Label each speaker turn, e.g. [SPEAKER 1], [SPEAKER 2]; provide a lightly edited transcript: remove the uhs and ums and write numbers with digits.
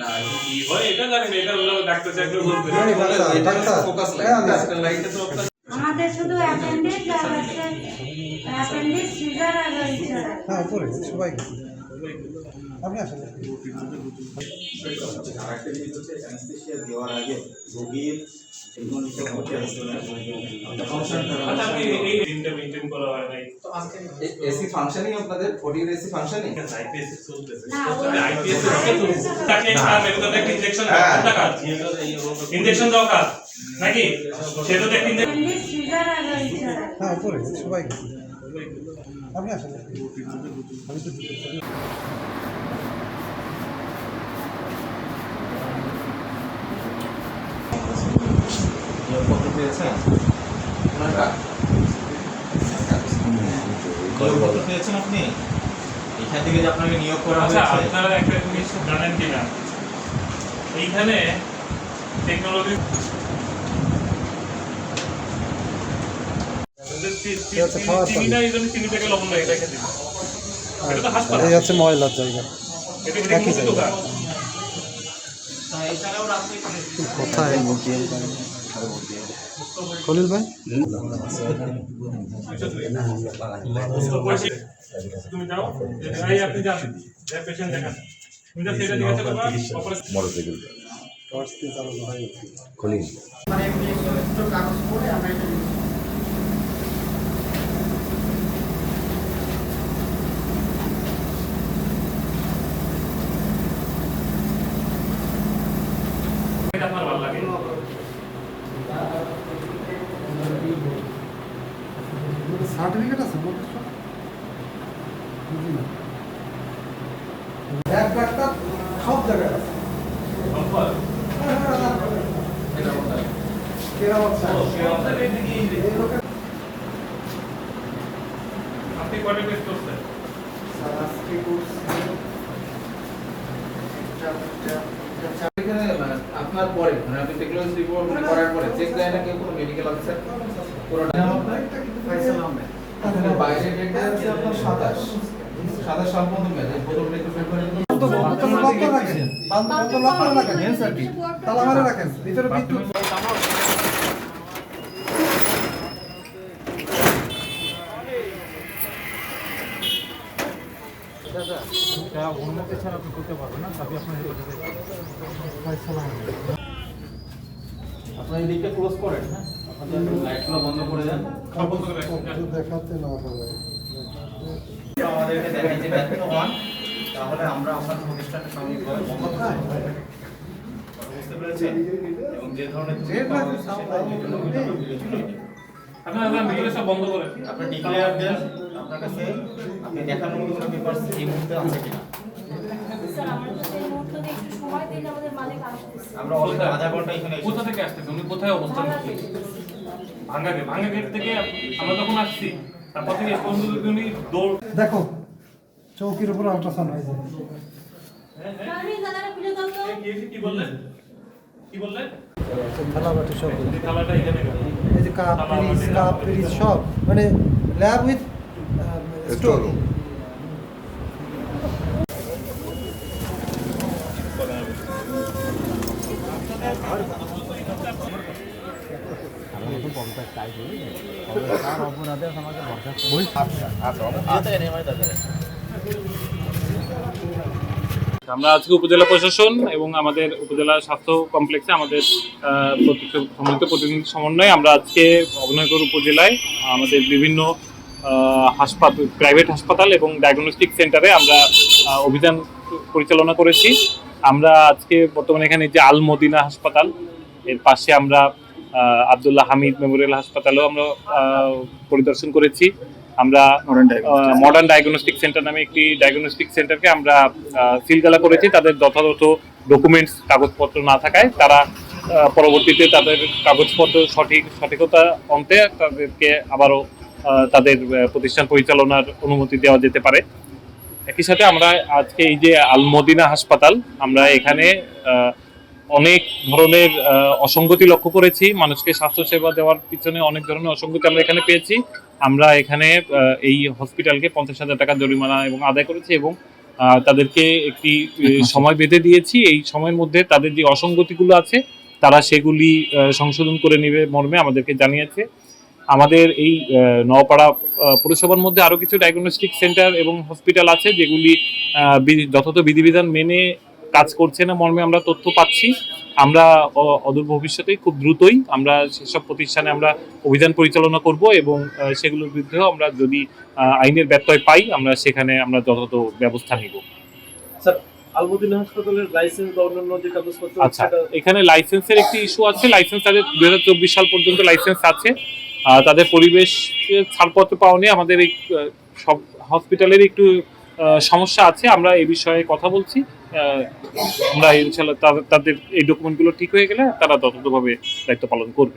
[SPEAKER 1] না কি হয় এটা জানি না, এটা হলো ডাক্তার চাকরি বলতে
[SPEAKER 2] এটা ফোকাস লাইট তো
[SPEAKER 3] আমাদের শুধু অ্যাপেন্ডিক্স আর হচ্ছে অ্যাপেন্ডিক্স সিজার আর
[SPEAKER 4] হ্যাঁ উপরে সবাই আপনি আসেন।
[SPEAKER 2] আরেকটা জিনিস হচ্ছে অ্যানেস্থেসিয়া দেওয়ার আগে রোগীর এসি ফাংশনিং আপনাদের 40 এসি ফাংশনিং
[SPEAKER 1] আইপিএস চলতেছে
[SPEAKER 3] না,
[SPEAKER 1] আইপিএস চলতেছে তাকে মেরুদণ্ডে একটা ইনজেকশন কোনটা কাজ ইনজেকশন দাও কাজ নাকি সেটা দেখতে
[SPEAKER 3] অ্যাপেন্ডিক্স সিজার আর
[SPEAKER 4] হ্যাঁ উপরে সবাই আপনি আসেন। আমি তো
[SPEAKER 2] কত পেয়েছেন ওনারা কত পেয়েছেন আপনি এখান থেকে যে আপনাকে নিয়োগ করা
[SPEAKER 1] আচ্ছা
[SPEAKER 2] হয়েছে
[SPEAKER 1] আপনারা একটা জিনিস জানেন কিনা এইখানে টেকনোলজি চিনিটা এই জন্য চিনি থেকে লবণ রেখে দিন এটা তো হাসপাতাল
[SPEAKER 4] এই আছে ময়লার জায়গা
[SPEAKER 1] এটা কি দোকান
[SPEAKER 2] এখানেও রাখতে
[SPEAKER 4] কোথায় খলিল ভাই
[SPEAKER 1] তুমি যাও এই আপনি যান পেশেন্ট দেখান তুমি যা সেটা জিজ্ঞাসা করবা অপারেশন
[SPEAKER 5] মোটরসাইকেল খলিল
[SPEAKER 1] এটা আপনার ভালো লাগে
[SPEAKER 4] সার্টিফিকেট আছে এক ডাক্তার সব জায়গায় আছে
[SPEAKER 1] আপনি কয়টা টেস্ট করছেন
[SPEAKER 2] আপনার পরে মানে আপনি টেকনোলজি রিপোর্ট করার পরে চেক দেয় না কেউ কোনো মেডিকেল অফিসার পুরোটা আপনার বাইরে ডেট আছে আপনার 27 সাল পর্যন্ত মেয়াদ প্রথম রিক্রুটমেন্ট করে
[SPEAKER 4] তালা মারা রাখেন ভিতরে বিদ্যুৎ অনুমতি ছাড়া আপনি করতে পারবেন না, তবে আপনার
[SPEAKER 2] আপনার এই দিকটা ক্লোজ করেন হ্যাঁ আপনাদের লাইটগুলো বন্ধ করে দেন
[SPEAKER 1] সব বন্ধ করে রাখুন
[SPEAKER 4] দেখাতে না পারে
[SPEAKER 2] আমাদেরকে দেখেন যে ব্যর্থ হন তাহলে আমরা আপনার প্রতিষ্ঠানের সাময়িকভাবে বন্ধ করব বুঝতে পেরেছেন এবং যে ধরনের
[SPEAKER 1] আপনারা ভিডিও সব বন্ধ করেন
[SPEAKER 2] আপনি ডিক্লেয়ার দেন আপনার কাছে আপনি দেখানোর মতো কোনো পেপারস এই মুহূর্তে আছে কিনা
[SPEAKER 3] স্যার আমরা তো এই মুহূর্তে একটু সময় দিন আমাদের মালিক আসতেছে
[SPEAKER 2] আমরা অলরেডি আধা ঘন্টা এখানে
[SPEAKER 1] কোথা থেকে আসতেছেন উনি কোথায় অবস্থান করছেন ভাঙ্গা গেট থেকে আমরা যখন আসছি তারপর থেকে পর্যন্ত উনি দৌড়
[SPEAKER 4] দেখো চৌকির উপর আল্ট্রাসাউন্ড হয়েছে
[SPEAKER 3] আমি দাদারা খুলে দাও তো
[SPEAKER 1] কি বললেন কি বললেন
[SPEAKER 4] থালা বাটি সব
[SPEAKER 1] এই থালাটা এখানে গেল
[SPEAKER 4] এই যে কাপ পিরিজ সব মানে ল্যাব উইথ স্টোর
[SPEAKER 1] আমরা আজকে উপজেলা প্রশাসন এবং আমাদের উপজেলা স্বাস্থ্য কমপ্লেক্সে আমাদের সম্মিলিত প্রতিনিধি সমন্বয়ে আমরা আজকে অভয়নগর উপজেলায় আমাদের বিভিন্ন প্রাইভেট হাসপাতাল এবং ডায়াগনস্টিক সেন্টারে আমরা অভিযান পরিচালনা করেছি। আমরা আজকে বর্তমানে এখানে যে আল মদিনা হাসপাতাল এর পাশে আমরা আব্দুল্লাহ হামিদ মেমোরিয়াল হাসপাতালেও আমরা পরিদর্শন করেছি। আমরা মডার্ন ডায়াগনস্টিক সেন্টার নামে একটি ডায়াগনস্টিক সেন্টারকে আমরা সিলগালা করেছি। তাদের যথাযথ ডকুমেন্টস কাগজপত্র না থাকায় তারা পরবর্তীতে তাদের কাগজপত্র সঠিকতা অন্তে তাদেরকে আবারও তাদের প্রতিষ্ঠান পরিচালনার অনুমতি দেওয়া যেতে পারে। একই সাথে আমরা আজকে এই যে আল মদিনা হাসপাতাল আমরা এখানে অনেক ধরনের অসঙ্গতি লক্ষ্য করেছি। মানুষকে স্বাস্থ্যসেবা দেওয়ার পিছনে অনেক ধরনের অসঙ্গতি আমরা এখানে পেয়েছি। আমরা এখানে এই হসপিটালকে 50,000 টাকা জরিমানা এবং আদায় করেছি এবং তাদেরকে একটি সময় বেঁধে দিয়েছি। এই সময়ের মধ্যে তাদের যে অসঙ্গতিগুলো আছে তারা সেগুলি সংশোধন করে নেবে মর্মে আমাদেরকে জানিয়েছে। আমাদের এই নওপাড়া পৌরসভার মধ্যে আরো কিছু ডায়াগনস্টিক সেন্টার এবং হসপিটাল আছে যেগুলি যথাযথ বিধিবিধান মেনে কাজ করছে না মর্মে আমরা তথ্য পাচ্ছি। আমরা অদূর ভবিষ্যতে খুব দ্রুতই আমরা সেসব প্রতিষ্ঠানে আমরা অভিযান পরিচালনা করব এবং সেগুলোর বিরুদ্ধেও আমরা যদি আইনের ব্যত্যয় পাই আমরা সেখানে আমরা যথাযথ ব্যবস্থা নিব।
[SPEAKER 5] স্যার, আলমদিনা হাসপাতালের লাইসেন্স বা অন্যান্য যে কাগজপত্র
[SPEAKER 1] আচ্ছা, এখানে লাইসেন্সের একটি ইস্যু আছে। লাইসেন্স তাদের 2024 সাল পর্যন্ত লাইসেন্স আছে। তাদের পরিবেশ ছাড়পত্র পাওয়া নিয়ে আমাদের এই সব হসপিটালের একটু সমস্যা আছে। আমরা এই বিষয়ে কথা বলছি। আমরা ইনশাআল্লাহ তাদের এই ডকুমেন্টগুলো ঠিক হয়ে গেলে তারা তথাযথভাবে দায়িত্ব পালন করবে।